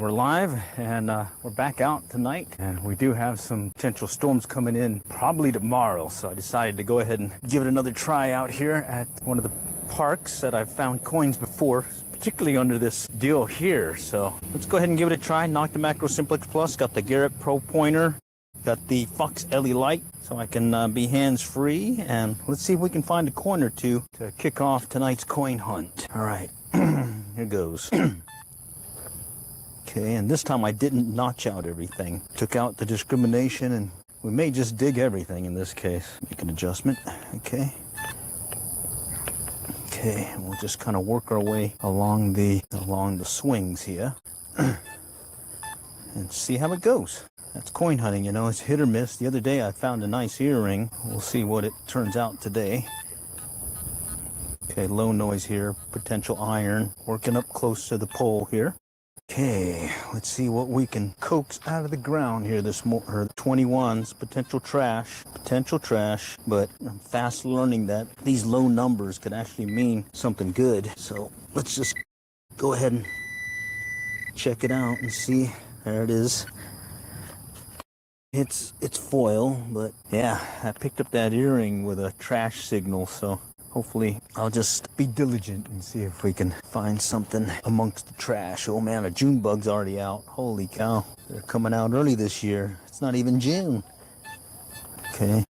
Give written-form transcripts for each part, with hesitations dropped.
we're live and we're back out tonight, and we do have some potential storms coming in probably tomorrow, so I decided to go ahead and give it another try out here at one of the parks that I've found coins before, particularly under this deal here. So let's go ahead and give it a try. Knock the Macro Simplex Plus, got the Garrett Pro Pointer, got the Fox Ellie Light, so I can be hands-free, and let's see if we can find a coin or two to kick off tonight's coin hunt. All right, here goes. Okay, and this time I didn't notch out everything. Took out the discrimination, and we may just dig everything in this case. Make an adjustment, okay. Okay, and we'll just kind of work our way along the swings here and see how it goes. That's coin hunting, you know, it's hit or miss. The other day I found a nice earring. We'll see what it turns out today. Okay, low noise here, potential iron. Working up close to the pole here. Okay, let's see what we can coax out of the ground here this morning. 21s, potential trash, but I'm fast learning that these low numbers could actually mean something good. So let's just go ahead and check it out and see. There it is. It's foil, but yeah, I picked up that earring with a trash signal, so hopefully I'll just be diligent and see if we can find something amongst the trash. Oh man, a June bug's already out. Holy cow, they're coming out early this year. It's not even June. Okay,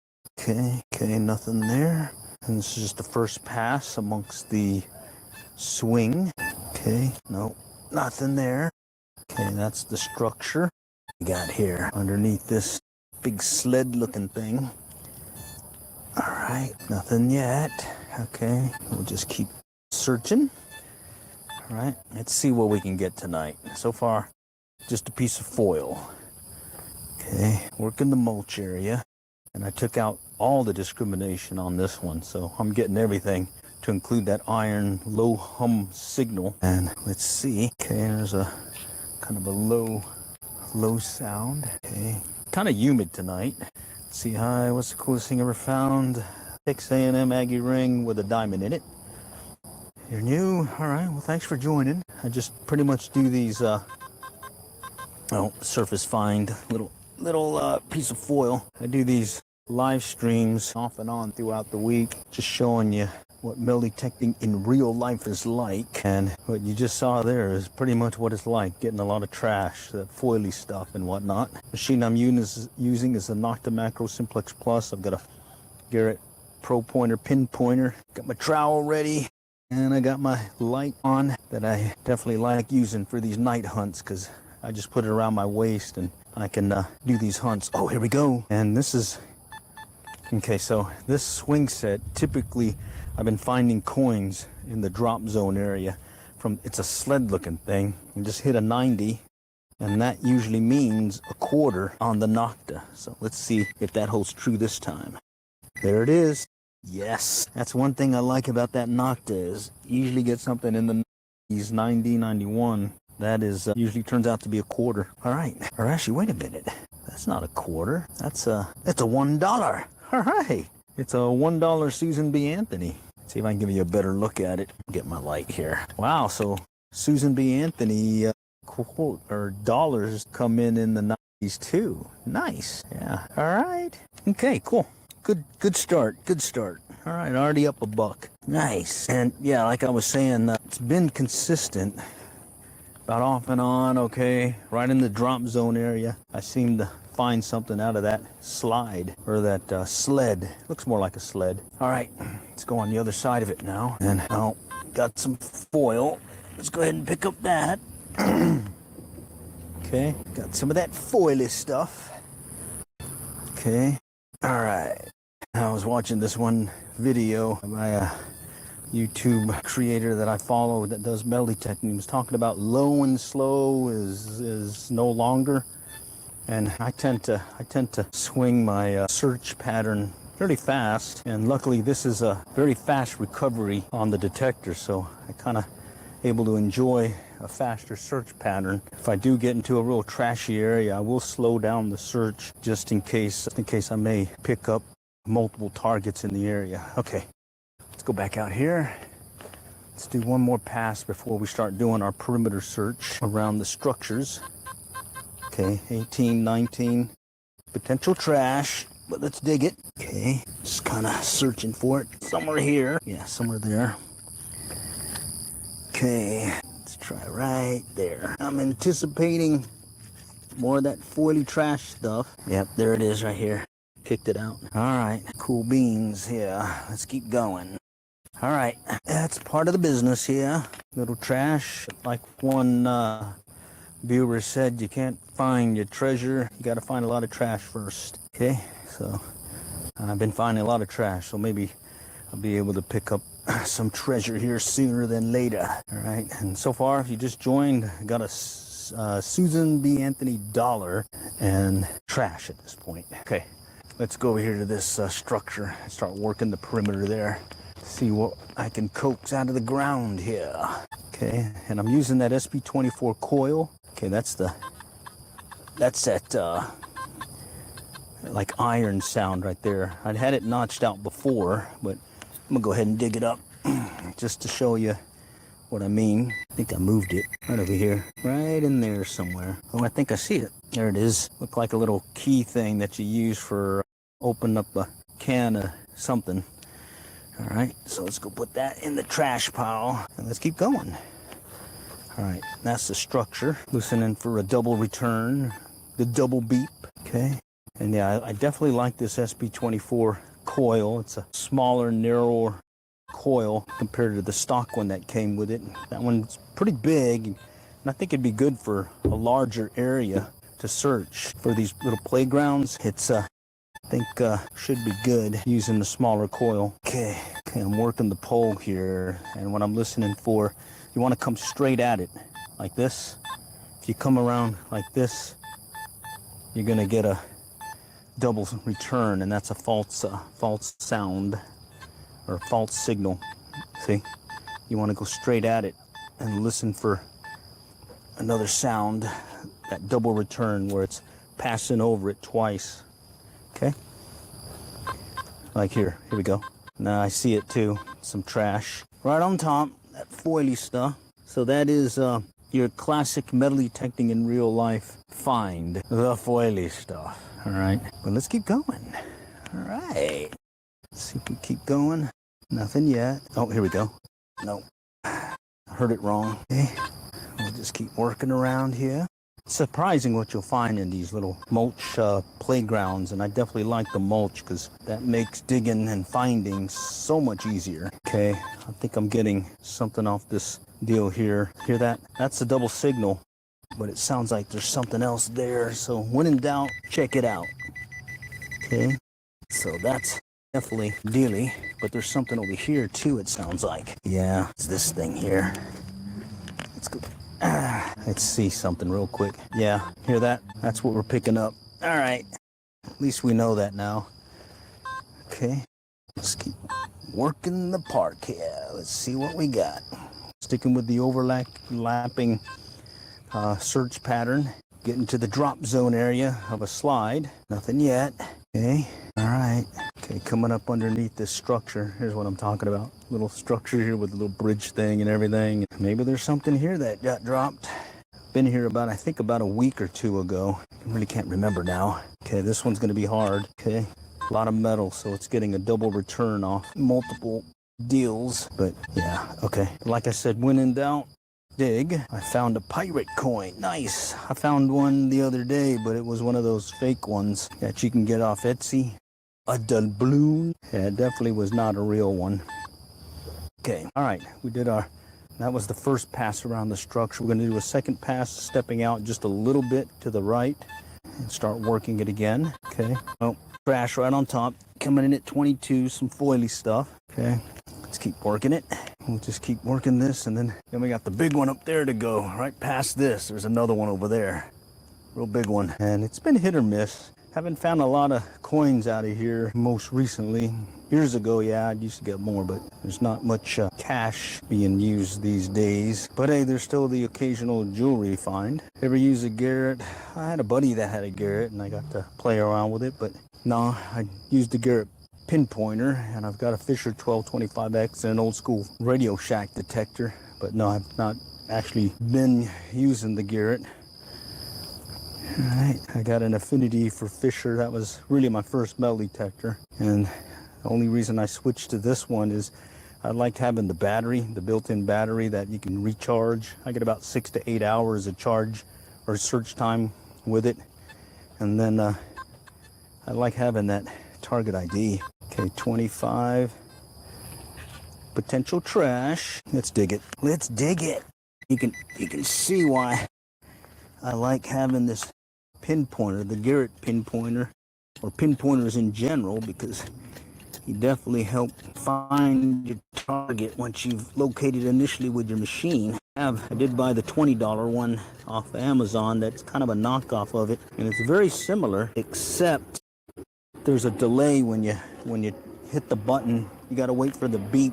nothing there. And this is just the first pass amongst the swing. Okay, no, nothing there. Okay, that's the structure we got here underneath this big sled looking thing. All right, nothing yet. Okay, we'll just keep searching. All right, let's see what we can get tonight. So far, just a piece of foil. Okay, working the mulch area. And I took out all the discrimination on this one, so I'm getting everything to include that iron low hum signal. And let's see. Okay, there's a kind of a low sound. Okay, kind of humid tonight. Let's see, hi, what's the coolest thing I ever found? 6 A&M Aggie ring with a diamond in it. You're new? All right, well, thanks for joining. I just pretty much do these, surface find, little piece of foil. I do these live streams off and on throughout the week, just showing you what metal detecting in real life is like. And what you just saw there is pretty much what it's like, getting a lot of trash, that foily stuff and whatnot. Machine I'm using is a Knock the Macro Simplex Plus. I've got a Garrett Pro Pointer pin pointer. Got my trowel ready, and I got my light on that I definitely like using for these night hunts, because I just put it around my waist and I can do these hunts. Oh, here we go. And this is, okay, so this swing set, typically I've been finding coins in the drop zone area. It's a sled looking thing. You just hit a 90, and that usually means a quarter on the Nocta. So let's see if that holds true this time. There it is. Yes, that's one thing I like about that Nocta, is you usually get something in the 90s, 90, 91. That is usually turns out to be a quarter. All right, or actually, wait a minute. That's not a quarter. That's a $1. All right, it's a $1 Susan B. Anthony. See if I can give you a better look at it. Get my light here. Wow, so Susan B. Anthony quote or dollars come in the 90s too. Nice. Yeah. All right. Okay. Cool. Good start. All right, already up $1. Nice. And yeah, like I was saying, it's been consistent. About off and on, okay, right in the drop zone area. I seem to find something out of that slide, or that sled. Looks more like a sled. All right, let's go on the other side of it now. And now, got some foil. Let's go ahead and pick up that. Okay, got some of that foily stuff. Okay, all right. I was watching this one video by a YouTube creator that I follow that does metal detecting. He was talking about low and slow is no longer, and I tend to swing my search pattern fairly fast, and luckily this is a very fast recovery on the detector, so I kind of able to enjoy a faster search pattern. If I do get into a real trashy area, I will slow down the search just in case I may pick up multiple targets in the area. Okay, let's go back out here. Let's do one more pass before we start doing our perimeter search around the structures. Okay, 18, 19, potential trash, but let's dig it. Okay, just kind of searching for it. Somewhere here. Yeah, somewhere there. Okay, let's try right there. I'm anticipating more of that foily trash stuff. Yep, there it is right here. Kicked it out. All right, cool beans here. Let's keep going. All right, that's part of the business here. Little trash. Like one viewer said, you can't find your treasure. You got to find a lot of trash first. Okay, so I've been finding a lot of trash, so maybe I'll be able to pick up some treasure here sooner than later. All right, and so far, if you just joined, I got a Susan B. Anthony dollar and trash at this point. Okay, let's go over here to this structure and start working the perimeter there. See what I can coax out of the ground here. Okay, and I'm using that SP24 coil. Okay, that's that like iron sound right there. I'd had it notched out before, but I'm gonna go ahead and dig it up just to show you what I mean. I think I moved it right over here, right in there somewhere. Oh, I think I see it. There it is. Look like a little key thing that you use for opening up a can of something. All right, so let's go put that in the trash pile and let's keep going. All right, that's the structure. Listening for a double return, the double beep. Okay, and yeah, I definitely like this SP24 coil. It's a smaller, narrower coil compared to the stock one that came with it. That one's pretty big, and I think it'd be good for a larger area to search. For these little playgrounds, it's I think should be good using the smaller coil. Okay, I'm working the pole here, and what I'm listening for, you want to come straight at it like this. If you come around like this, you're gonna get a double return, and that's a false sound or false signal. See, you want to go straight at it and listen for another sound, that double return where it's passing over it twice. Okay, like here we go. Now I see it too, some trash right on top, that foily stuff. So that is your classic metal detecting in real life find, the foily stuff. All right, but let's keep going. All right, let's see if we keep going. Nothing yet. Oh, here we go. Nope, I heard it wrong. Okay, we'll just keep working around here. It's surprising what you'll find in these little mulch playgrounds, and I definitely like the mulch because that makes digging and finding so much easier. Okay, I think I'm getting something off this deal here. Hear that? That's a double signal, but it sounds like there's something else there. So when in doubt, check it out. Okay, so that's definitely dealy, but there's something over here too, it sounds like. Yeah, it's this thing here. Let's go. Let's see something real quick. Yeah, hear that? That's what we're picking up. All right, at least we know that now. Okay, let's keep working the park here. Let's see what we got. Sticking with the overlapping search pattern. Getting to the drop zone area of a slide. Nothing yet. Okay, all right. Okay, coming up underneath this structure. Here's what I'm talking about. Little structure here with a little bridge thing and everything. Maybe there's something here that got dropped. Been here I think about a week or two ago. I really can't remember now. Okay, this one's gonna be hard. Okay, a lot of metal, so it's getting a double return off multiple deals. But yeah, okay. Like I said, when in doubt, dig. I found a pirate coin. Nice. I found one the other day, but it was one of those fake ones that you can get off Etsy. A doubloon. Yeah, it definitely was not a real one. Okay, all right, we did that was the first pass around the structure. We're gonna do a second pass, stepping out just a little bit to the right and start working it again. Okay, oh, trash right on top, coming in at 22, some foily stuff. Okay, let's keep working it. We'll just keep working this, and then we got the big one up there to go, right past this. There's another one over there, real big one, and it's been hit or miss. Haven't found a lot of coins out of here most recently. Years ago, yeah, I used to get more, but there's not much cash being used these days. But hey, there's still the occasional jewelry find. Ever use a Garrett? I had a buddy that had a Garrett, and I got to play around with it, but no, I used the Garrett pinpointer, and I've got a Fisher 1225X and an old school Radio Shack detector. But no, I've not actually been using the Garrett. All right, I got an affinity for Fisher. That was really my first metal detector, and the only reason I switched to this one is I liked having the battery, the built-in battery that you can recharge. I get about 6 to 8 hours of charge or search time with it, and then I like having that target ID. Okay, 25. Potential trash. Let's dig it. Let's dig it. You can see why I like having this pinpointer, the Garrett pinpointer, or pinpointers in general, because you definitely help find your target once you've located initially with your machine. I did buy the $20 one off Amazon. That's kind of a knockoff of it, and it's very similar, except there's a delay when you hit the button. You got to wait for the beep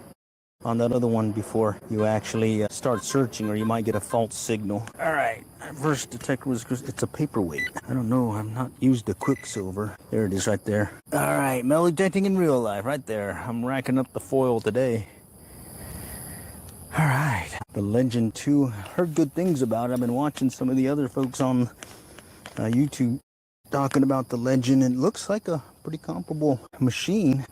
on that other one before you actually start searching, or you might get a false signal. All right, first detector was, it's a paperweight. I don't know, I've not used the Quicksilver. There it is right there. All right, metal detecting in real life right there. I'm racking up the foil today. All right, the Legend 2, heard good things about it. I've been watching some of the other folks on YouTube talking about the Legend, and it looks like a pretty comparable machine.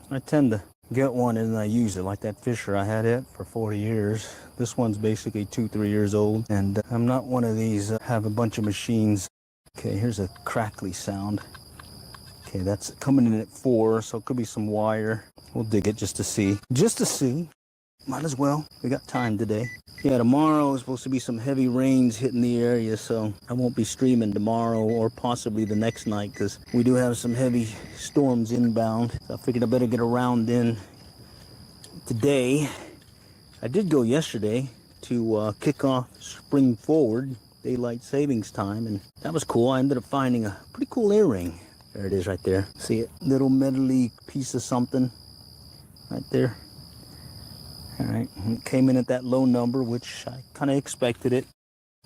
I tend to get one and I use it, like that Fisher. I had it for 40 years. This one's basically 2-3 years old, and I'm not one of these have a bunch of machines. Okay, here's a crackly sound. Okay, that's coming in at 4, so it could be some wire. We'll dig it just to see. Just to see. Might as well. We got time today. Yeah, tomorrow is supposed to be some heavy rains hitting the area, so I won't be streaming tomorrow or possibly the next night, because we do have some heavy storms inbound. So I figured I better get around in today. I did go yesterday to kick off spring forward, daylight savings time, and that was cool. I ended up finding a pretty cool earring. There it is right there. See it? Little metally piece of something right there. All right, came in at that low number, which I kind of expected it.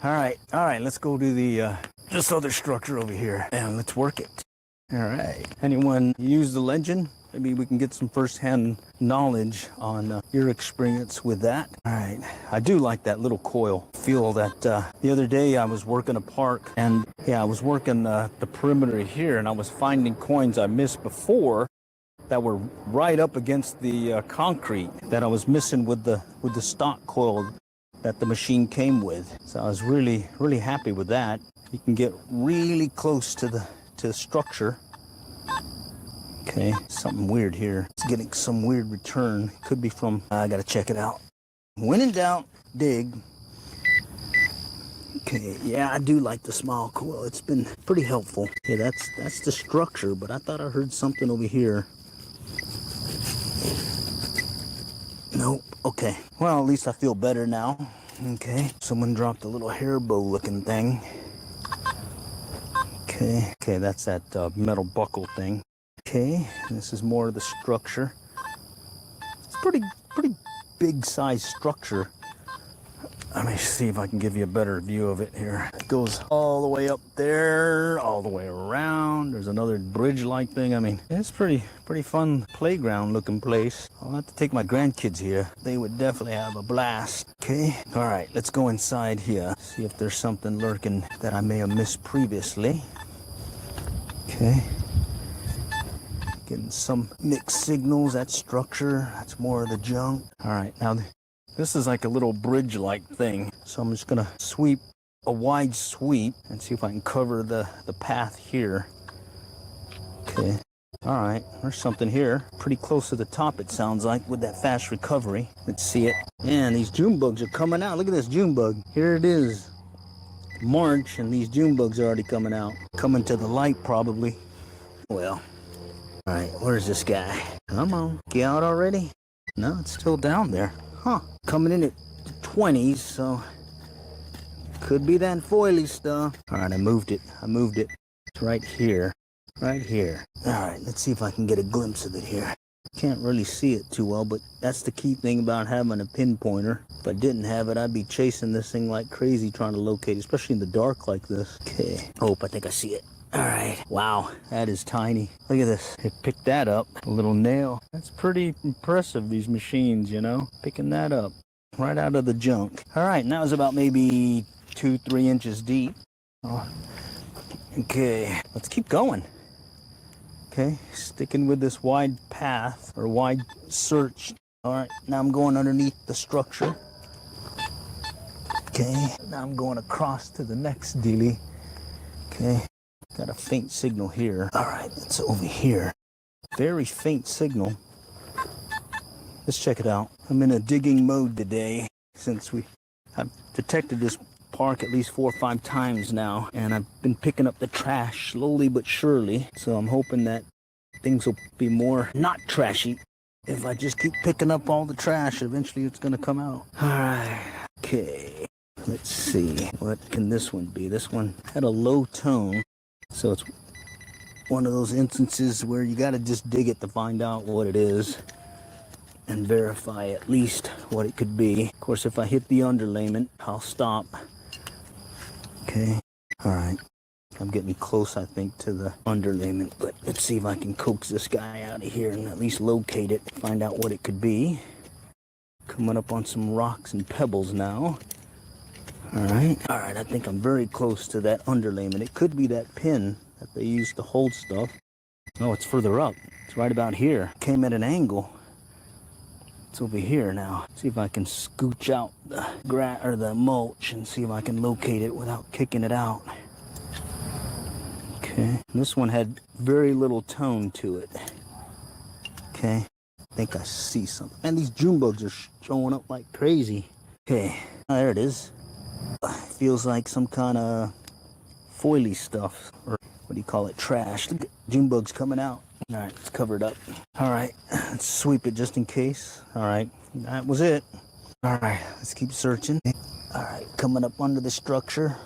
All right, let's go to the this other structure over here, and let's work it. All right, anyone use the Legend? Maybe we can get some first-hand knowledge on your experience with that. All right, I do like that little coil feel. That the other day I was working a park, and yeah, I was working the perimeter here, and I was finding coins I missed before that were right up against the concrete that I was missing with the stock coil that the machine came with. So I was really happy with that. You can get really close to the structure. Okay, something weird here. It's getting some weird return. Could be from, I gotta check it out. When in doubt, dig. Okay, yeah, I do like the small coil. It's been pretty helpful. Yeah, that's the structure, but I thought I heard something over here. Nope. Okay. Well, at least I feel better now. Okay. Someone dropped a little hair bow looking thing. Okay. Okay, that's that metal buckle thing. Okay. This is more of the structure. It's pretty big size structure. Let me see if I can give you a better view of it here. It goes all the way up there, all the way around. There's another bridge-like thing. I mean, it's pretty fun playground-looking place. I'll have to take my grandkids here. They would definitely have a blast. Okay, all right, let's go inside here. See if there's something lurking that I may have missed previously. Okay. Getting some mixed signals. That structure, that's more of the junk. All right, now this is like a little bridge-like thing. So I'm just gonna sweep a wide sweep and see if I can cover the path here. Okay, all right, there's something here. Pretty close to the top, it sounds like, with that fast recovery. Let's see it. Man, these June bugs are coming out. Look at this June bug. Here it is. March, and these June bugs are already coming out. Coming to the light, probably. Well, all right, where's this guy? Come on, get out already? No, it's still down there. Huh, coming in at 20s, so could be that foily stuff. All right, I moved it. It's right here. Right here. All right, let's see if I can get a glimpse of it here. Can't really see it too well, but that's the key thing about having a pinpointer. If I didn't have it, I'd be chasing this thing like crazy trying to locate it, especially in the dark like this. Okay. Oh, I think I see it. All right. Wow, that is tiny. Look at this. It picked that up. A little nail. That's pretty impressive, these machines, you know? Picking that up right out of the junk. All right, and that was about maybe 2-3 inches deep. Oh, okay, let's keep going. Okay, sticking with this wide path or wide search. All right, now I'm going underneath the structure. Okay, now I'm going across to the next dealie. Okay, got a faint signal here. All right, it's over here. Very faint signal. Let's check it out. I'm in a digging mode today since I've detected this park at least 4 or 5 times now, and I've been picking up the trash slowly but surely. So I'm hoping that things will be more not trashy. If I just keep picking up all the trash, eventually it's gonna come out. All right, okay. Let's see, what can this one be? This one had a low tone, so it's one of those instances where you gotta just dig it to find out what it is and verify at least what it could be. Of course, if I hit the underlayment, I'll stop. Okay, all right. I'm getting close, I think, to the underlayment, but let's see if I can coax this guy out of here and at least locate it, find out what it could be. Coming up on some rocks and pebbles now. All right, I think I'm very close to that underlayment. It could be that pin that they use to hold stuff. Oh, it's further up. It's right about here. Came at an angle. It's over here now. See if I can scooch out the grass or the mulch and see if I can locate it without kicking it out. Okay, this one had very little tone to it. Okay, I think I see something. And these June bugs are showing up like crazy. Okay, there it is. Feels like some kind of foily stuff, or what do you call it, trash. Look at June bugs coming out. All right, it's covered up. All right, let's sweep it just in case. All right, that was it. All right, let's keep searching. All right, coming up under the structure.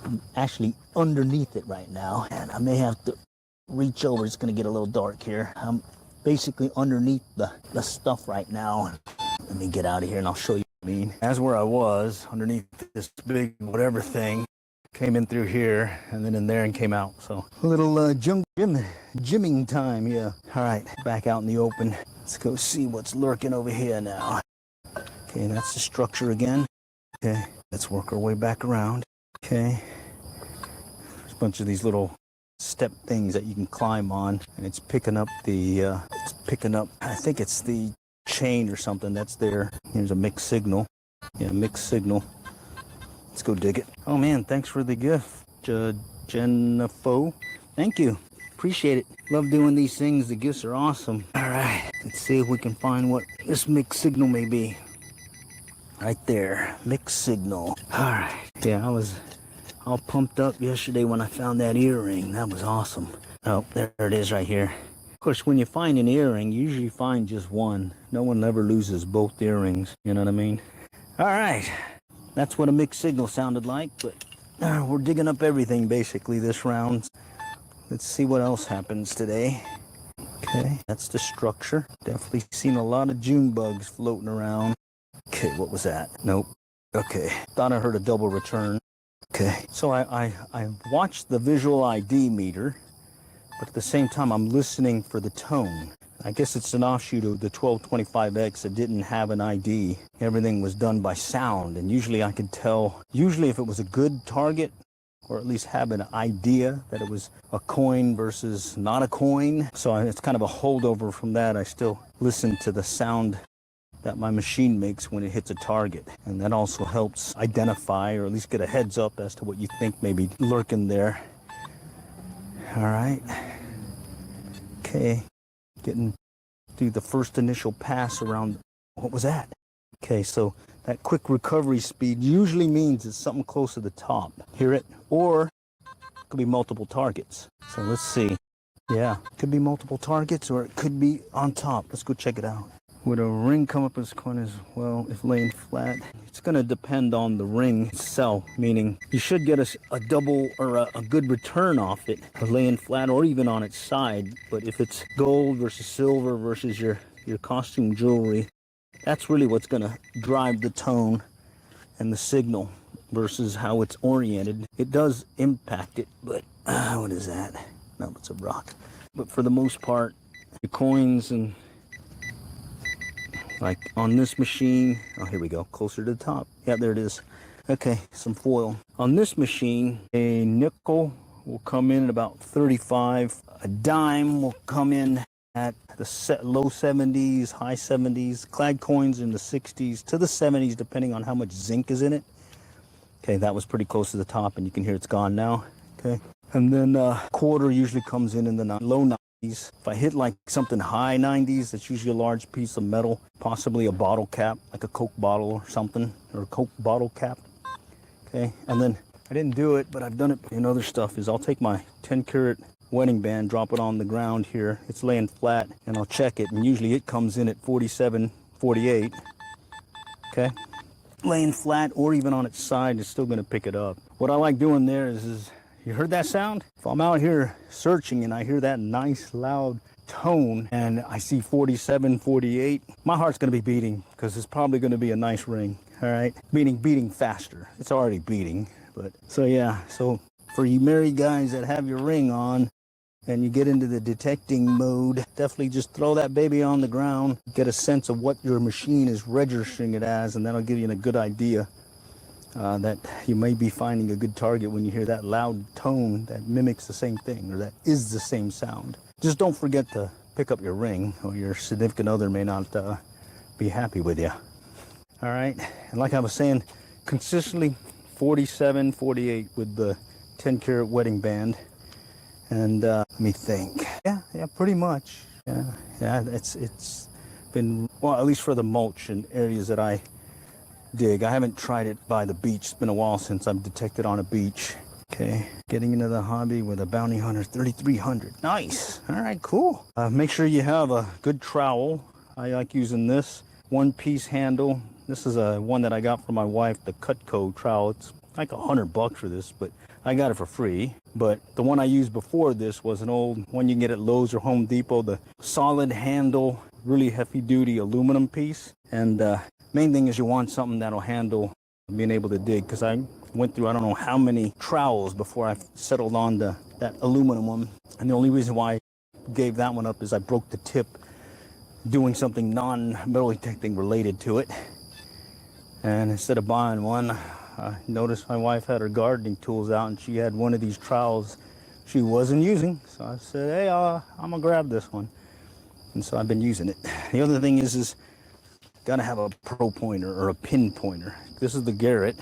I'm actually underneath it right now, and I may have to reach over. It's gonna get a little dark here. I'm basically underneath the stuff right now. Let me get out of here and I'll show you what I mean. That's where I was, underneath this big whatever thing. Came in through here and then in there and came out. So a little gymming time, yeah. All right, back out in the open. Let's go see what's lurking over here now. Okay, that's the structure again. Okay, let's work our way back around. Okay, there's a bunch of these little step things that you can climb on, and it's picking up I think it's the chain or something that's there. Here's a mixed signal. Yeah, mixed signal. Let's go dig it. Oh man, thanks for the gift, Jennifer. Thank you. Appreciate it. Love doing these things. The gifts are awesome. All right, let's see if we can find what this mixed signal may be. Right there, mixed signal. All right. Yeah, I was all pumped up yesterday when I found that earring. That was awesome. Oh, there it is right here. Of course, when you find an earring, you usually find just one. No one ever loses both earrings. You know what I mean? All right. That's what a mixed signal sounded like, but we're digging up everything basically this round. Let's see what else happens today. Okay, that's the structure. Definitely seen a lot of June bugs floating around. Okay, what was that? Nope. Okay, thought I heard a double return. Okay, so I watched the visual ID meter, but at the same time I'm listening for the tone. I guess it's an offshoot of the 1225X that didn't have an ID. Everything was done by sound, and usually I could tell, if it was a good target, or at least have an idea that it was a coin versus not a coin. So it's kind of a holdover from that. I still listen to the sound that my machine makes when it hits a target. And that also helps identify, or at least get a heads up as to what you think may be lurking there. All right. Okay. Getting through the first initial pass around. What was that? Okay, so that quick recovery speed usually means it's something close to the top. Hear it? Or it could be multiple targets. So let's see. Yeah, it could be multiple targets, or it could be on top. Let's go check it out. Would a ring come up as coin as well if laying flat? It's going to depend on the ring itself, meaning you should get a double or a good return off it, laying flat or even on its side. But if it's gold versus silver versus your costume jewelry, that's really what's going to drive the tone and the signal. versus how it's oriented. It does impact it, but what is that? No, it's a rock. But for the most part, the coins and like on this machine, oh, here we go, closer to the top. Yeah, there it is. Okay, some foil. On this machine, a nickel will come in at about 35. A dime will come in at the low 70s, high 70s. Clad coins in the 60s to the 70s, depending on how much zinc is in it. Okay, that was pretty close to the top, and you can hear it's gone now. Okay, and then quarter usually comes in the low 90s. If I hit like something high 90s, that's usually a large piece of metal, possibly a bottle cap, like a Coke bottle or something, or a Coke bottle cap. Okay, and then I didn't do it, but I've done it in other stuff, is I'll take my 10 karat wedding band, drop it on the ground here. It's laying flat, and I'll check it, and usually it comes in at 47, 48. Okay, laying flat or even on its side, it's still going to pick it up. What I like doing there is you heard that sound? If I'm out here searching and I hear that nice loud tone and I see 47, 48, my heart's going to be beating because it's probably going to be a nice ring. All right, meaning beating faster. It's already beating, but so yeah. So for you married guys that have your ring on and you get into the detecting mode, definitely just throw that baby on the ground, get a sense of what your machine is registering it as, and that'll give you a good idea that you may be finding a good target when you hear that loud tone that mimics the same thing or that is the same sound. Just don't forget to pick up your ring, or your significant other may not be happy with you. All right, and like I was saying, consistently 47, 48 with the 10 karat wedding band. And let me think. Yeah, pretty much. Yeah, it's been, well, at least for the mulch in areas that I dig. I haven't tried it by the beach. It's been a while since I've detected on a beach. Okay, getting into the hobby with a bounty hunter 3300. Nice. All right, cool. Make sure you have a good trowel. I like using this one-piece handle. This is a one that I got from my wife, the Cutco trowel. It's like $100 for this, but I got it for free. But the one I used before this was an old one you can get at Lowe's or Home Depot, the solid handle, really heavy duty aluminum piece. And main thing is you want something that'll handle being able to dig, because I went through I don't know how many trowels before I settled on that aluminum one. And the only reason why I gave that one up is I broke the tip doing something non-metal detecting related to it. And instead of buying one, I noticed my wife had her gardening tools out and she had one of these trowels she wasn't using. So I said, hey, I'm gonna grab this one. And so I've been using it. The other thing is gotta have a pro pointer or a pin pointer. This is the Garrett.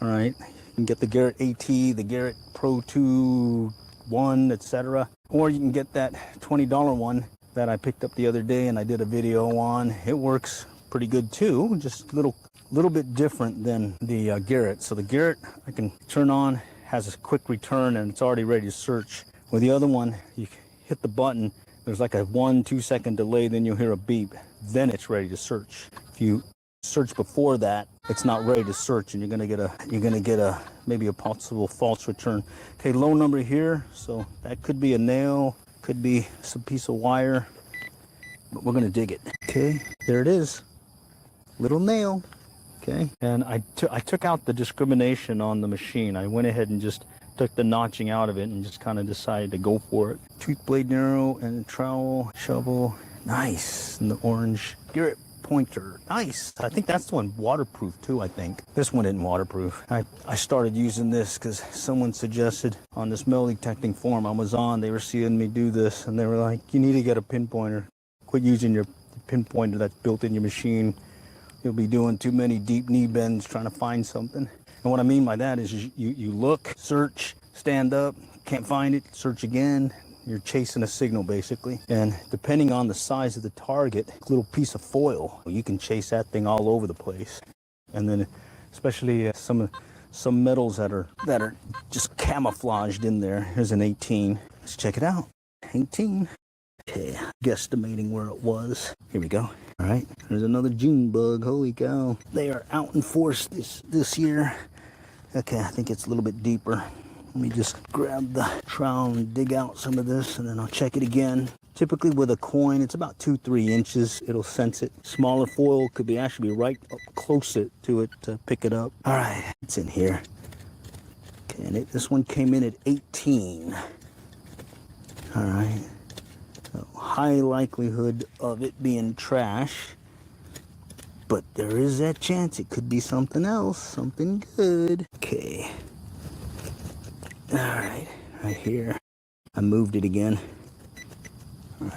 All right, you can get the Garrett AT, the Garrett Pro 2 1, etc. Or you can get that $20 one that I picked up the other day and I did a video on. It works pretty good too, just a little bit different than the Garrett. So the Garrett I can turn on, has a quick return, and it's already ready to search. With the other one, you hit the button, there's like a 1-2 second delay, then you'll hear a beep, then it's ready to search. If you search before that, it's not ready to search, and you're gonna get a maybe a possible false return. Okay, low number here, so that could be a nail, could be some piece of wire, but we're gonna dig it. Okay, there it is, little nail. Okay, and I took out the discrimination on the machine. I went ahead and just took the notching out of it and just kind of decided to go for it. Tooth blade narrow and a trowel, shovel, nice. And the orange Garrett pointer, nice. I think that's the one waterproof too, I think. This one isn't waterproof. I started using this because someone suggested on this metal detecting forum I was on, they were seeing me do this and they were like, you need to get a pinpointer. Quit using your pinpointer that's built in your machine. You'll be doing too many deep knee bends trying to find something. And what I mean by that is you look, search, stand up, can't find it, search again. You're chasing a signal basically. And depending on the size of the target, a little piece of foil, you can chase that thing all over the place. And then especially some metals that are just camouflaged in there. Here's an 18. Let's check it out. 18. Okay, guesstimating where it was. Here we go. All right, there's another June bug. Holy cow. They are out in force this year. Okay, I think it's a little bit deeper. Let me just grab the trowel and dig out some of this, and then I'll check it again. Typically with a coin, it's about 2-3 inches. It'll sense it. Smaller foil could be actually right up closer to it to pick it up. All right, it's in here. Okay, and this one came in at 18. All right. So high likelihood of it being trash. But there is that chance it could be something else, something good. Okay. All right, right here. I moved it again. All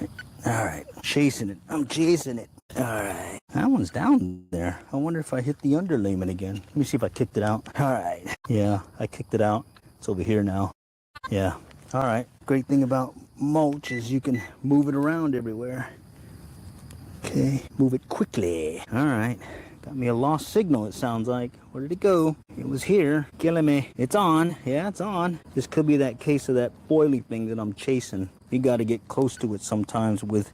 right, chasing it. I'm chasing it. All right, that one's down there. I wonder if I hit the underlayment again. Let me see if I kicked it out. All right, yeah, I kicked it out. It's over here now. Yeah, all right. Great thing about mulch is you can move it around everywhere. Okay, move it quickly. All right, got me a lost signal, it sounds like. Where did it go? It was here, killing me. It's on, yeah, it's on. This could be that case of that foily thing that I'm chasing. You got to get close to it sometimes with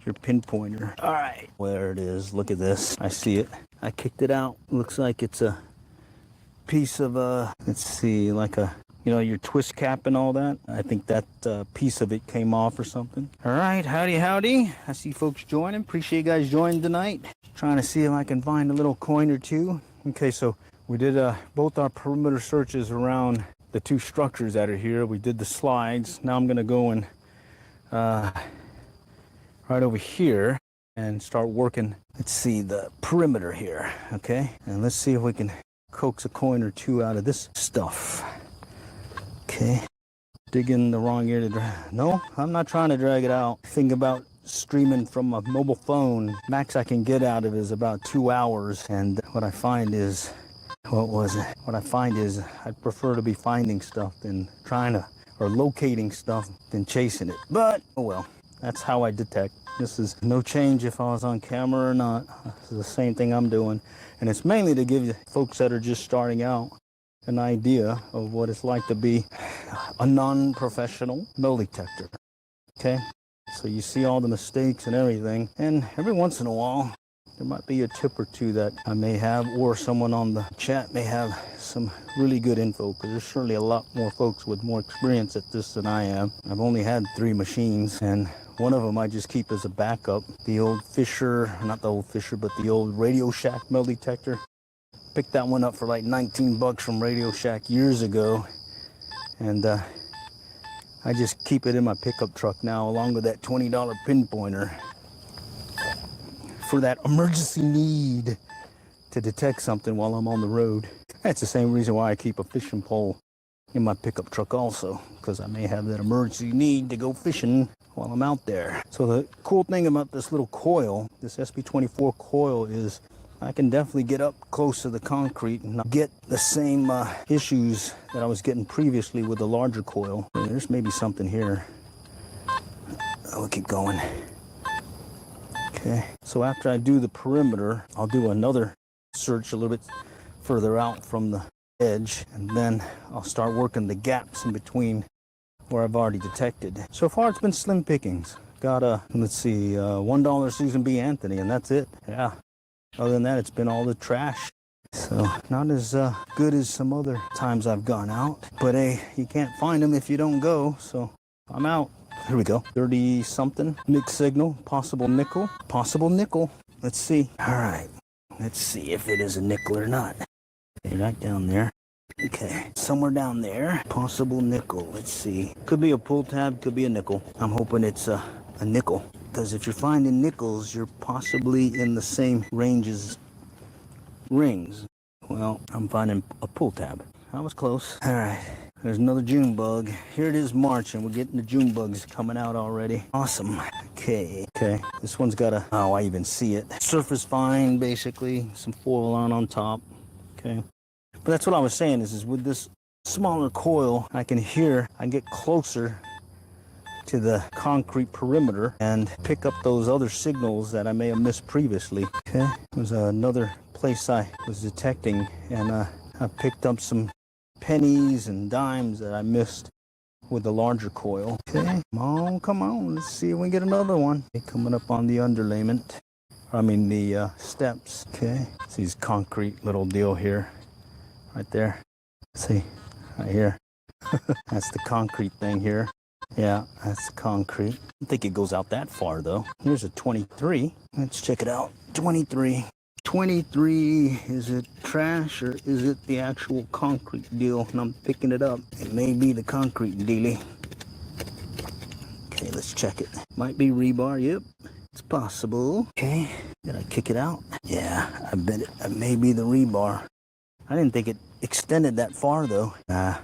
your pinpointer. All right, where it is, look at this. I see it. I kicked it out. Looks like it's a piece of, let's see, like a, you know, your twist cap and all that. I think that piece of it came off or something. All right, howdy. I see folks joining. Appreciate you guys joining tonight. Trying to see if I can find a little coin or two. Okay, so we did both our perimeter searches around the two structures that are here. We did the slides. Now I'm gonna go and right over here and start working, let's see, the perimeter here, okay? And let's see if we can coax a coin or two out of this stuff. Okay, digging the wrong ear to drag. No, I'm not trying to drag it out. Think about streaming from a mobile phone. Max I can get out of it is about 2 hours. And what I find is, what I find is I'd prefer to be finding stuff than trying to, or locating stuff than chasing it. But, oh well, that's how I detect. This is no change if I was on camera or not. This is the same thing I'm doing. And it's mainly to give you folks that are just starting out an idea of what it's like to be a non-professional metal detector. Okay, so you see all the mistakes and everything, and every once in a while there might be a tip or two that I may have, or someone on the chat may have some really good info, because there's certainly a lot more folks with more experience at this than I am. I've only had 3 machines, and one of them I just keep as a backup. The old Fisher, not the old Fisher, but the old Radio Shack metal detector. Picked that one up for like 19 bucks from Radio Shack years ago, and I just keep it in my pickup truck now, along with that $20 pinpointer for that emergency need to detect something while I'm on the road. That's the same reason why I keep a fishing pole in my pickup truck also, because I may have that emergency need to go fishing while I'm out there. So the cool thing about this little coil, this SP24 coil, is I can definitely get up close to the concrete and not get the same issues that I was getting previously with the larger coil. There's maybe something here. We'll keep going. Okay, so after I do the perimeter, I'll do another search a little bit further out from the edge, and then I'll start working the gaps in between where I've already detected. So far it's been slim pickings. Got a, let's see, $1 Susan B. Anthony, and that's it. Yeah. Other than that, it's been all the trash. So not as good as some other times I've gone out. But hey, you can't find them if you don't go. So I'm out. Here we go. 30 something. Mixed signal. Possible nickel. Possible nickel. Let's see. All right. Let's see if it is a nickel or not. Okay, right down there. Okay. Somewhere down there. Possible nickel. Let's see. Could be a pull tab. Could be a nickel. I'm hoping it's a nickel. Because if you're finding nickels, you're possibly in the same range as rings. Well, I'm finding a pull tab. I was close. All right, there's another June bug. Here it is, March, and we're getting the June bugs coming out already. Awesome. Okay, this one's got a, oh, I even see it. Surface fine, basically. Some foil on top. Okay, but that's what I was saying is with this smaller coil, I can get closer to the concrete perimeter and pick up those other signals that I may have missed previously. Okay, there's another place I was detecting, and I picked up some pennies and dimes that I missed with the larger coil. Okay, come on, let's see if we can get another one. Okay, coming up on the underlayment, I mean the steps. Okay, it's these concrete little deal here, right there. See, right here. That's the concrete thing here. Yeah, that's concrete. I don't think it goes out that far though. Here's a 23. Let's check it out. 23. 23, is it trash or is it the actual concrete deal? And I'm picking it up. It may be the concrete dealie. Okay, let's check it. Might be rebar, yep. It's possible. Okay, did I kick it out? Yeah, I bet it may be the rebar. I didn't think it extended that far though. I'm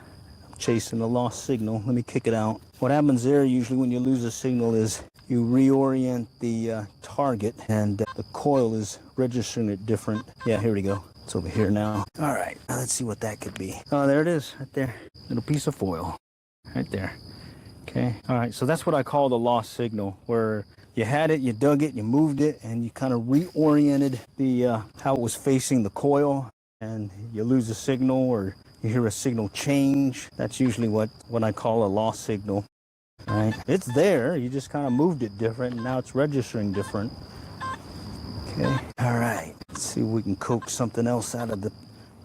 chasing a lost signal. Let me kick it out. What happens there usually when you lose a signal is you reorient the target and the coil is registering it different. Yeah, here we go. It's over here now. All right, now let's see what that could be. Oh, there it is, right there. Little piece of foil, right there. Okay, all right, so that's what I call the lost signal, where you had it, you dug it, you moved it, and you kind of reoriented the how it was facing the coil, and you lose a signal or you hear a signal change. That's usually what I call a lost signal. Right, it's there, you just kind of moved it different and now it's registering different. Okay, all right, let's see if we can coax something else out of the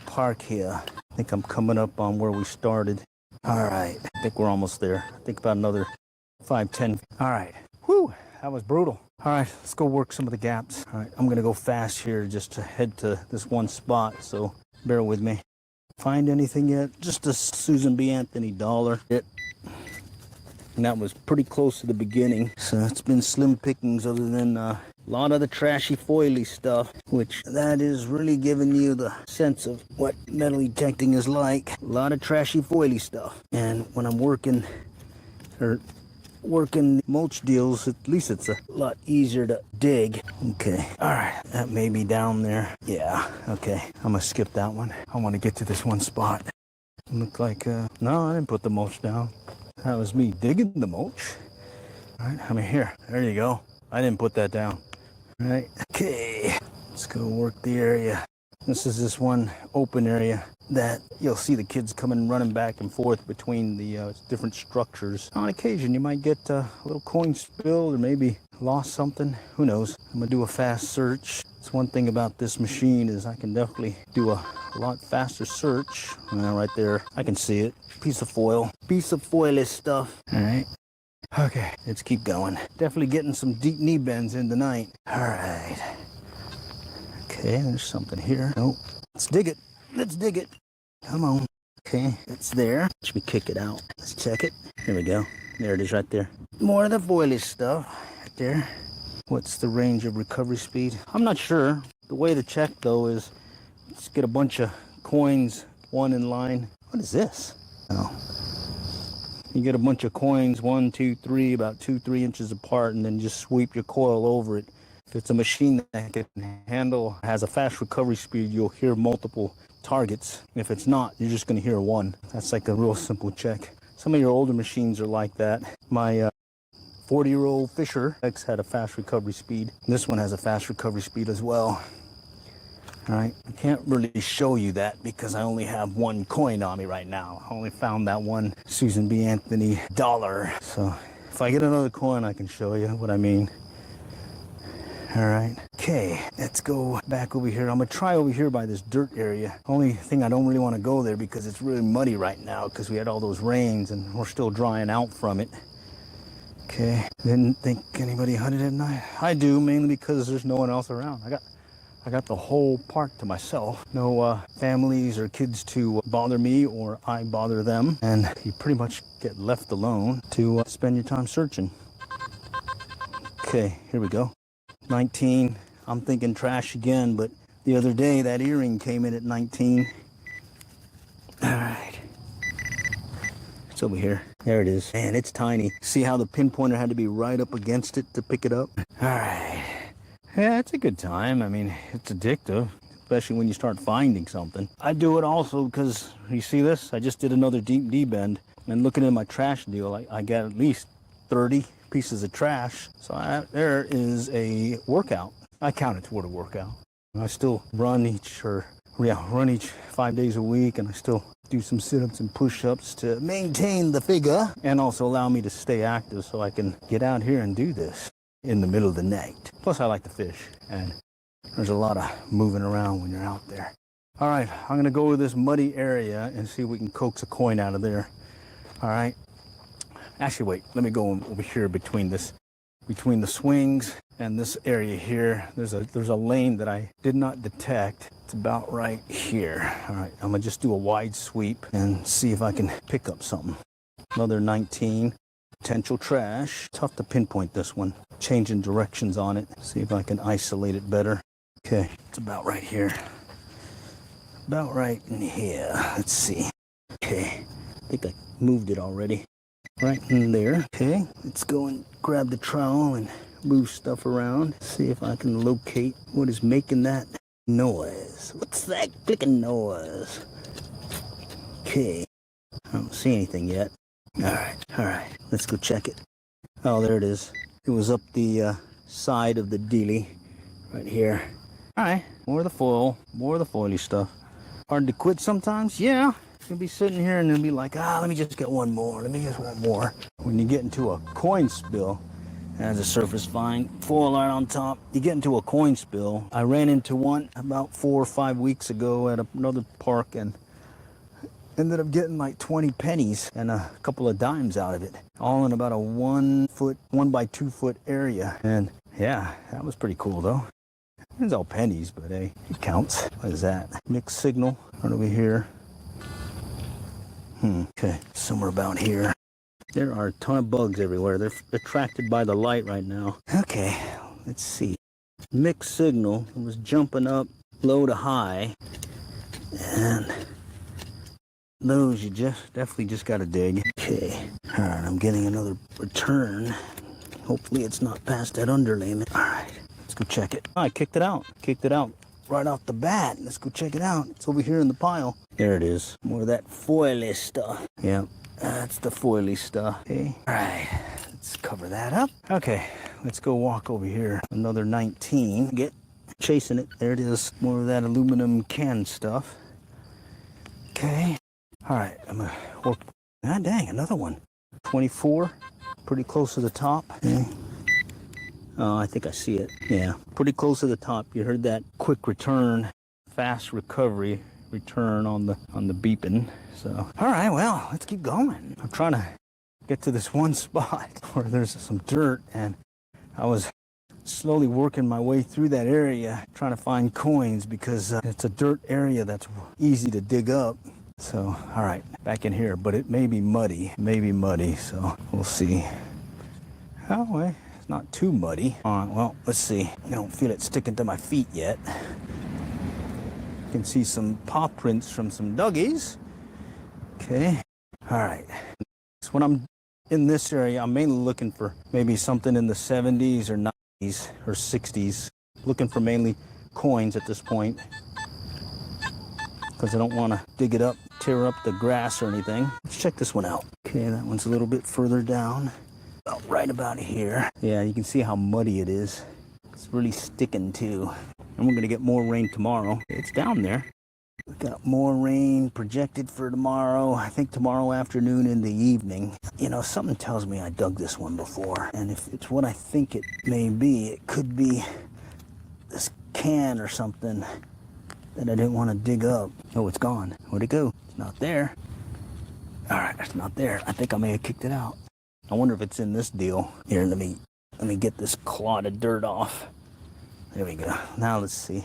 park here. I think I'm coming up on where we started. All right, I think we're almost there. I think about another 5-10. All right, whew, that was brutal. All right, let's go work some of the gaps. All right, I'm gonna go fast here just to head to this one spot, so bear with me. Find anything yet? Just a Susan B. Anthony dollar. And that was pretty close to the beginning, so it's been slim pickings other than a lot of the trashy foily stuff, which that is really giving you the sense of what metal detecting is like. A lot of trashy foily stuff. And when I'm working mulch deals, at least it's a lot easier to dig. Okay, all right, that may be down there. Yeah, okay, I'm gonna skip that one. I want to get to this one spot. Look like no, I didn't put the mulch down. That was me digging the mulch. All right, I'm here. There you go. I didn't put that down. All right, okay. Let's go work the area. This is this one open area that you'll see the kids coming running back and forth between the different structures. On occasion, you might get a little coin spilled or maybe lost something. Who knows? I'm gonna do a fast search. It's one thing about this machine is I can definitely do a lot faster search. Right there, I can see it. Piece of foil. Piece of foily stuff. All right. Okay, let's keep going. Definitely getting some deep knee bends in tonight. All right. Okay, there's something here. Nope. Let's dig it. Let's dig it. Come on. Okay, it's there. Let me kick it out. Let's check it. Here we go. There it is right there. More of the foily stuff right there. What's the range of recovery speed? I'm not sure. The way to check though is let's get a bunch of coins, one in line. What is this? Oh. You get a bunch of coins, 1, 2, 3, about 2-3 inches apart, and then just sweep your coil over it. If it's a machine that can handle, has a fast recovery speed, you'll hear multiple targets. If it's not, you're just going to hear one. That's like a real simple check. Some of your older machines are like that. My 40-year-old Fisher X had a fast recovery speed. This one has a fast recovery speed as well. All right, I can't really show you that because I only have one coin on me right now. I only found that one Susan B. Anthony dollar. So if I get another coin, I can show you what I mean. All right, okay, let's go back over here. I'm gonna try over here by this dirt area. Only thing, I don't really want to go there because it's really muddy right now because we had all those rains and we're still drying out from it. Okay, didn't think anybody hunted at night. I do, mainly because there's no one else around. I got the whole park to myself. No families or kids to bother me or I bother them. And you pretty much get left alone to spend your time searching. Okay, here we go. 19. I'm thinking trash again, but the other day that earring came in at 19. All right. It's over here. There it is. Man, it's tiny. See how the pinpointer had to be right up against it to pick it up? All right. Yeah, it's a good time. I mean, it's addictive, especially when you start finding something. I do it also because, you see this? I just did another deep D-bend. And looking at my trash deal, I got at least 30 pieces of trash. So there is a workout. I count it toward a workout. I still run each 5 days a week, and I still do some sit-ups and push-ups to maintain the figure and also allow me to stay active so I can get out here and do this in the middle of the night. Plus, I like to fish, and there's a lot of moving around when you're out there. All right, I'm gonna go to this muddy area and see if we can coax a coin out of there. All right, Actually, wait, let me go over here between the swings and this area here. There's a lane that I did not detect. It's about right here. All right, I'm gonna just do a wide sweep and see if I can pick up something. Another 19. Potential trash. Tough to pinpoint this one. Changing directions on it. See if I can isolate it better. Okay, it's about right here. About right in here. Let's see. Okay, I think I moved it already. Right in there. Okay, let's go and grab the trowel and move stuff around. See if I can locate what is making that noise. What's that clicking noise? Okay, I don't see anything yet. All right, let's go check it. Oh, there it is. It was up the side of the dealie right here. All right, more of the foil, more of the foily stuff. Hard to quit sometimes, yeah. You'll be sitting here and then be like, let me just get one more. Let me just one more. When you get into a coin spill, as a surface fine, foil right on top, you get into a coin spill. I ran into one about 4 or 5 weeks ago at another park and ended up getting like 20 pennies and a couple of dimes out of it, all in about a 1 by 2 foot area. And yeah, that was pretty cool though. It's all pennies, but hey, it counts. What is that? Mixed signal right over here. Okay, somewhere about here. There are a ton of bugs everywhere. They're attracted by the light right now. Okay, let's see. Mixed signal. It was jumping up low to high. And those you definitely just gotta dig. Okay, all right, I'm getting another return. Hopefully it's not past that underlayment. All right, let's go check it. Oh, I kicked it out. Kicked it out right off the bat. Let's go check it out. It's over here in the pile. There it is. More of that foily stuff. Yeah, that's the foily stuff. Okay, all right, let's cover that up. Okay, let's go walk over here. Another 19. Get chasing it. There it is. More of that aluminum can stuff. Okay. All right, I'm gonna work. Ah, dang, another one. 24, pretty close to the top. Okay. Oh, I think I see it. Yeah, pretty close to the top. You heard that quick return, fast recovery return on the beeping. So, all right, well, let's keep going. I'm trying to get to this one spot where there's some dirt, and I was slowly working my way through that area, trying to find coins because it's a dirt area that's easy to dig up. So, all right, back in here, but it may be muddy, so we'll see. Oh, well, it's not too muddy. All right, well, let's see. I don't feel it sticking to my feet yet. You can see some paw prints from some doggies. Okay, all right. So when I'm in this area, I'm mainly looking for maybe something in the 70s or 90s or 60s. Looking for mainly coins at this point, because I don't want to dig it up, tear up the grass or anything. Let's check this one out. Okay, that one's a little bit further down, right about here. Yeah, you can see how muddy it is. It's really sticking too. And we're gonna get more rain tomorrow. It's down there. We got more rain projected for tomorrow. I think tomorrow afternoon in the evening. You know, something tells me I dug this one before. And if it's what I think it may be, it could be this can or something that I didn't want to dig up. Oh, it's gone. Where'd it go? It's not there. All right, it's not there. I think I may have kicked it out. I wonder if it's in this deal. Here, let me get this clod of dirt off. There we go. Now let's see.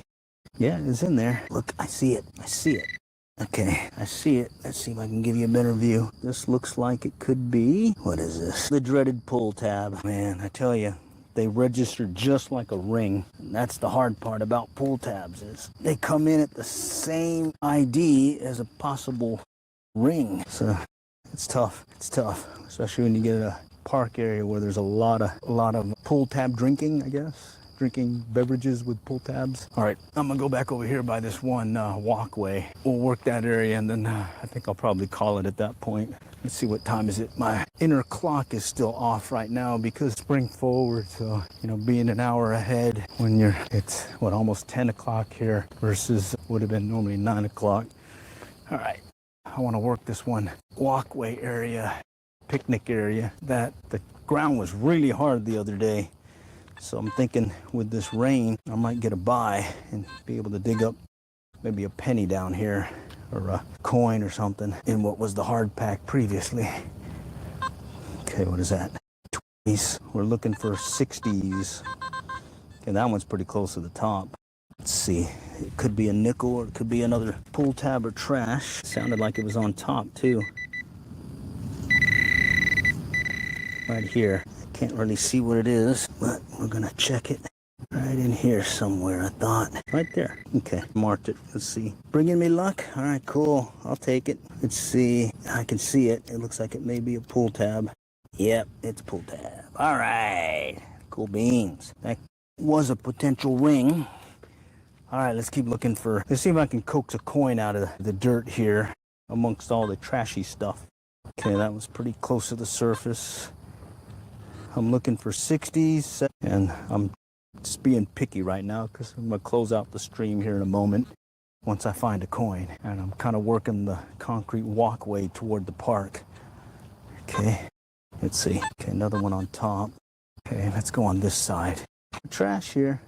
Yeah, it's in there. Look, I see it. I see it. Okay, I see it. Let's see if I can give you a better view. This looks like it could be, what is this? The dreaded pull tab. Man, I tell you, they register just like a ring. And that's the hard part about pull tabs, is they come in at the same ID as a possible ring. So it's tough. It's tough, especially when you get a park area where there's a lot of pull tab drinking, I guess. Drinking beverages with pull tabs. All right, I'm gonna go back over here by this one walkway. We'll work that area, and then I think I'll probably call it at that point. Let's see, what time is it? My inner clock is still off right now because spring forward. So, you know, being an hour ahead when it's what, almost 10 o'clock here versus would have been normally 9 o'clock. All right, I want to work this one walkway area, picnic area. That the ground was really hard the other day. So I'm thinking with this rain, I might get a buy and be able to dig up maybe a penny down here or a coin or something in what was the hard pack previously. Okay, what is that? 20s. We're looking for 60s. Okay, that one's pretty close to the top. Let's see. It could be a nickel or it could be another pull tab or trash. Sounded like it was on top too. Right here. I can't really see what it is, but we're gonna check it. Right in here somewhere, I thought. Right there. Okay, marked it. Let's see. Bringing me luck? All right, cool. I'll take it. Let's see. I can see it. It looks like it may be a pull tab. Yep, it's a pull tab. All right. Cool beans. That was a potential ring. All right, let's keep looking for... Let's see if I can coax a coin out of the dirt here amongst all the trashy stuff. Okay, that was pretty close to the surface. I'm looking for 60s, and I'm just being picky right now because I'm going to close out the stream here in a moment once I find a coin. And I'm kind of working the concrete walkway toward the park. Okay, let's see. Okay, another one on top. Okay, let's go on this side. Trash here.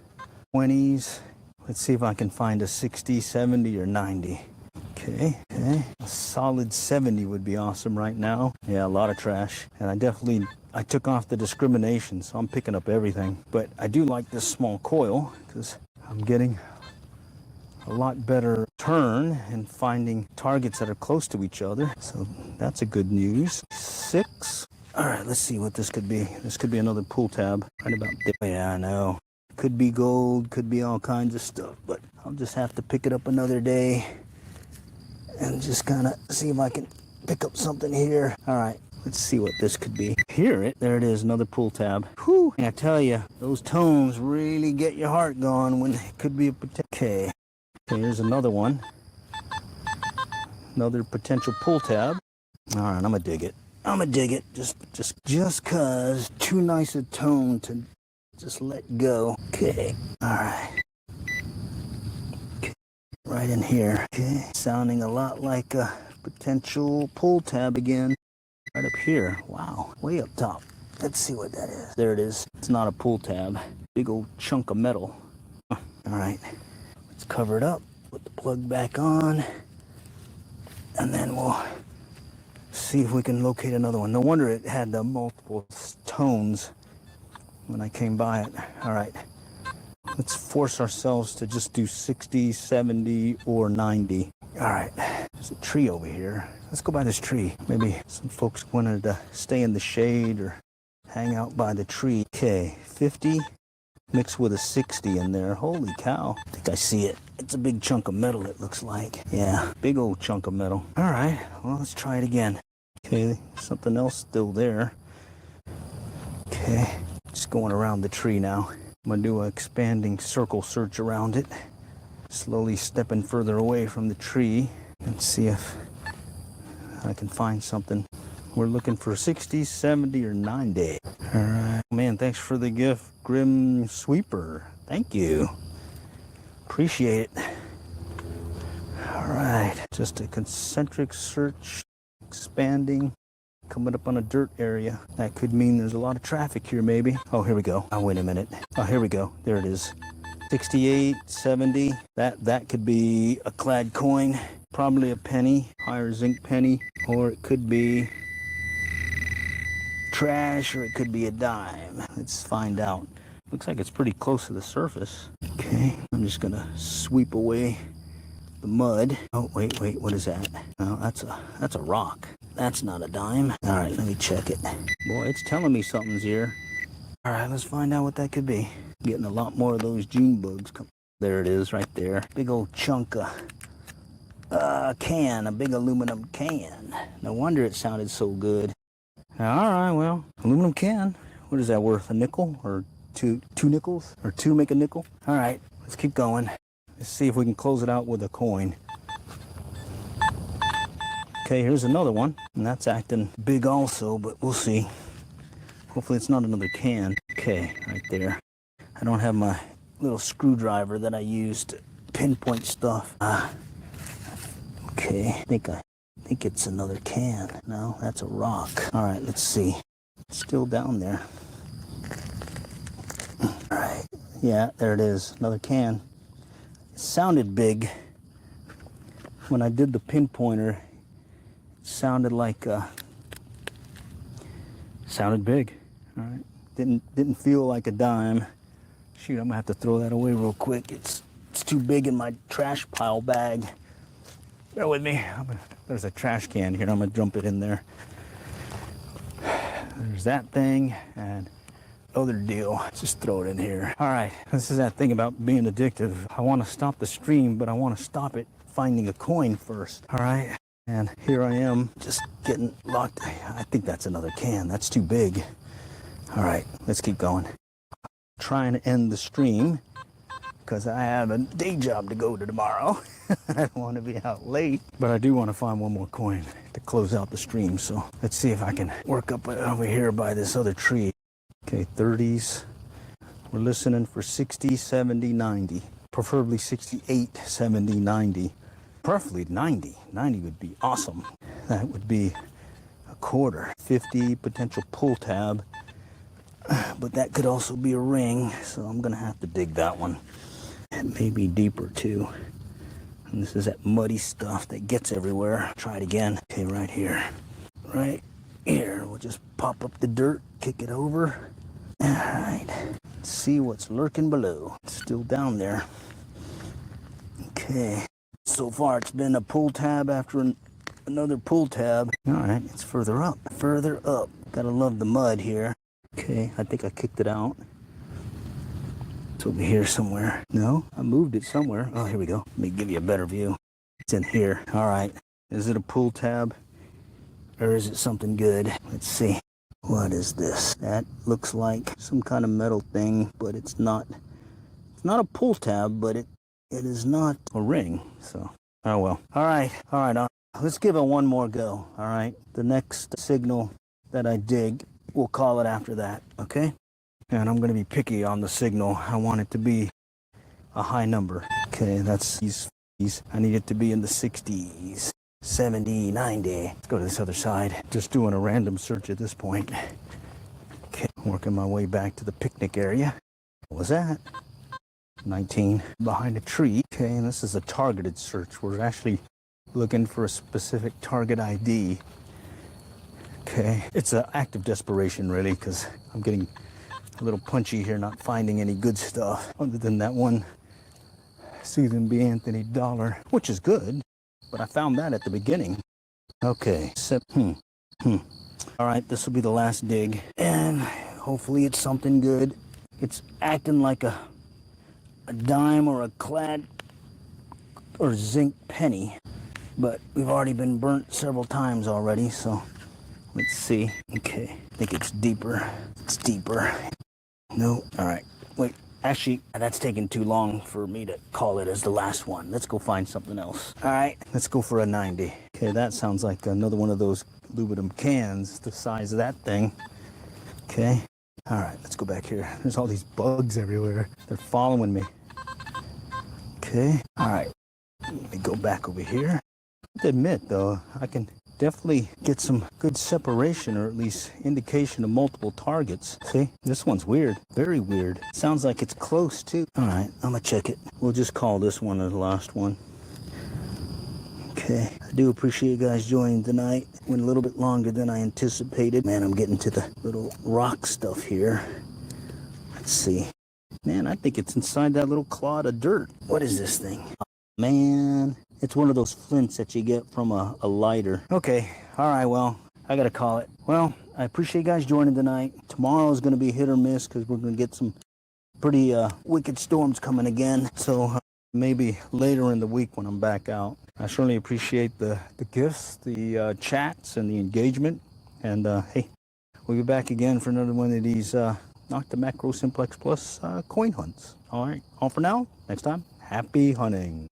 20s. Let's see if I can find a 60, 70, or 90. Okay. A solid 70 would be awesome right now. Yeah, a lot of trash. And I took off the discrimination, so I'm picking up everything. But I do like this small coil because I'm getting a lot better turn and finding targets that are close to each other. So that's a good news. 6. All right, let's see what this could be. This could be another pull tab. Right about there. Yeah, I know. Could be gold, could be all kinds of stuff, but I'll just have to pick it up another day and just kind of see if I can pick up something here. All right, let's see what this could be. There it is, another pull tab. Whew, I tell you, those tones really get your heart going when it could be a potential. Okay, here's another one. Another potential pull tab. All right, I'm gonna dig it. Just cause too nice a tone to just let go. Okay, all right. Okay. Right in here. Okay, sounding a lot like a potential pull tab again. Right up here. Wow, way up top. Let's see what that is. There it is. It's not a pull tab. Big old chunk of metal. All right, let's cover it up. Put the plug back on. And then we'll see if we can locate another one. No wonder it had the multiple tones when I came by it. All right, let's force ourselves to just do 60, 70, or 90. All right, there's a tree over here. Let's go by this tree. Maybe some folks wanted to stay in the shade or hang out by the tree. Okay, 50 mixed with a 60 in there. Holy cow. I think I see it. It's a big chunk of metal, it looks like. Yeah, big old chunk of metal. All right, well, let's try it again. Okay, something else still there. Okay. Just going around the tree now. I'm gonna do an expanding circle search around it. Slowly stepping further away from the tree and see if I can find something. We're looking for 60, 70, or 90. All right. Man, thanks for the gift, Grim Sweeper. Thank you. Appreciate it. All right. Just a concentric search, expanding. Coming up on a dirt area. That could mean there's a lot of traffic here, maybe. Oh, here we go. Oh, wait a minute. Oh, here we go. There it is. 68, 70. That could be a clad coin. Probably a penny. Higher zinc penny. Or it could be trash, or it could be a dime. Let's find out. Looks like it's pretty close to the surface. Okay. I'm just gonna sweep away the mud. Oh, wait. What is that? Oh, that's a rock. That's not a dime. All right, let me check it. Boy, it's telling me something's here. All right, let's find out what that could be. Getting a lot more of those June bugs. There it is, right there. Big old chunk of can, a big aluminum can. No wonder it sounded so good. All right, well, aluminum can. What is that worth? A nickel or two nickels? Or two make a nickel? All right, let's keep going. Let's see if we can close it out with a coin. Okay, here's another one, and that's acting big also, but we'll see. Hopefully it's not another can. Okay, right there. I don't have my little screwdriver that I use to pinpoint stuff. Okay, I think it's another can. No, that's a rock. All right, let's see. It's still down there. All right, yeah, there it is, another can. It sounded big. When I did the pinpointer, sounded like sounded big. All right, didn't feel like a dime. Shoot, I'm gonna have to throw that away real quick. It's too big in my trash pile bag. Bear with me. There's a trash can here. I'm gonna dump it in there. There's that thing and other deal. Just throw it in here. All right, this is that thing about being addictive. I want to stop the stream, but I want to stop it finding a coin first. All right, and here I am just getting locked. I think that's another can. That's too big. All right, let's keep going. Trying to end the stream because I have a day job to go to tomorrow. I don't want to be out late, but I do want to find one more coin to close out the stream. So let's see if I can work up over here by this other tree. Okay, 30s. We're listening for 60, 70, 90. Preferably 68, 70, 90. Preferably 90. 90 would be awesome. That would be a quarter. 50, potential pull tab. But that could also be a ring, so I'm gonna have to dig that one. It may be deeper too. And this is that muddy stuff that gets everywhere. Try it again. Okay, right here. Right here. We'll just pop up the dirt, kick it over. All right. See what's lurking below. It's still down there. Okay. So far it's been a pull tab after another pull tab. All right, it's further up. Further up. Gotta love the mud here. Okay, I think I kicked it out. It's over here somewhere. No, I moved it somewhere. Oh, here we go. Let me give you a better view. It's in here. All right. Is it a pull tab or is it something good? Let's see. What is this? That looks like some kind of metal thing, but it's not. It's not a pull tab, but it is not a ring. So, oh well. All right. All right. Let's give it one more go. All right. The next signal that I dig, we'll call it after that. Okay. And I'm going to be picky on the signal. I want it to be a high number. Okay, that's these. I need it to be in the 60s, 70, 90. Let's go to this other side. Just doing a random search at this point. Okay, working my way back to the picnic area. What was that? 19, behind a tree. Okay, and this is a targeted search. We're actually looking for a specific target ID. Okay, it's an act of desperation, really, because I'm getting a little punchy here, not finding any good stuff other than that one Susan B. Anthony dollar, which is good, but I found that at the beginning. Okay, all right, this will be the last dig, and hopefully it's something good. It's acting like a dime or a clad or zinc penny, but we've already been burnt several times already, so let's see. Okay, I think it's deeper. It's deeper. No. All right. Wait. Actually, that's taking too long for me to call it as the last one. Let's go find something else. All right. Let's go for a 90. Okay, that sounds like another one of those aluminum cans, the size of that thing. Okay. All right. Let's go back here. There's all these bugs everywhere. They're following me. Okay. All right. Let me go back over here. I have to admit, though, I can definitely get some good separation, or at least indication of multiple targets. See, this one's weird, very weird. Sounds like it's close too. All right, I'm gonna check it. We'll just call this one the last one. Okay, I do appreciate you guys joining tonight. Went a little bit longer than I anticipated. Man, I'm getting to the little rock stuff here. Let's see. Man, I think it's inside that little clod of dirt. What is this thing? Oh, man. It's one of those flints that you get from a lighter. Okay, all right, well, I gotta call it. Well, I appreciate you guys joining tonight. Tomorrow is gonna be hit or miss because we're gonna get some pretty wicked storms coming again. So maybe later in the week when I'm back out. I certainly appreciate the gifts, the chats, and the engagement. And hey, we'll be back again for another one of these Knock the Macro Simplex Plus coin hunts. All right, all for now. Next time, happy hunting.